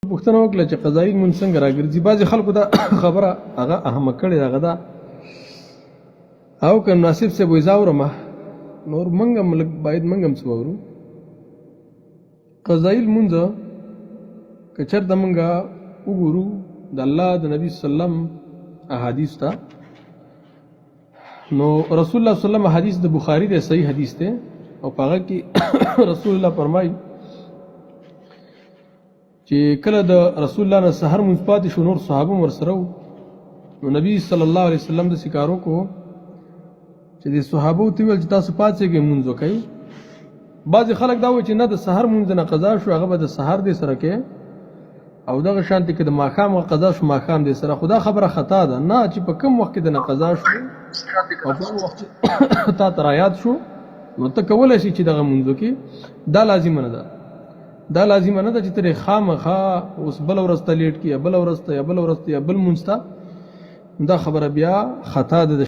پوښتنه وکړه چې قضایي لمونځ څنګه راګرځي. بعضې خلکو دا خبره هغه اهمه کړې ده، هغه دا او که مناسب صاحب وایي زه اورم، نور موږ هم لږ باید موږ هم څه واورو. قضایي لمونځ که چېرته موږ وګورو د الله د نبي صلی الله علیه وسلم احادیث ته، نو رسول الله صلی الله علیه وسلم حدیث د بخاري دی، صحیح حدیث دی، او په هغه کې رسول الله فرمایي چې کله د رسول الله نه سحر مونځ پاتې شو، نور صحابه هم ورسره وو، نو نبي صلی الله علیه وسلم داسې کار وکړو چې د صحابو ته ویل چې تاسو پاڅېږئ مونځ وکئ. بعضې خلک دا وایي چې نه د سحر مونځ نه قضا شو، هغه به د سحر دې سره کوي، او دغه شانتې که د ماښام قضا شو ماښام دې سره. خو دا خبره خطا ده، نه چې په کوم وخت کې د نه قضا شو او په کوم وخت تا ته رایاد شو، نو ته کولی شي چې دغه مونځ وکړي. دا لازمه نه ده، دا لازمه نه ده چې ترې خامخا اوس بله ورځ ته لیټ کړي، یا بله ورځ ته یا بله ورځ ته یا بل مونځ ته. دا خبره بیا خطا ده.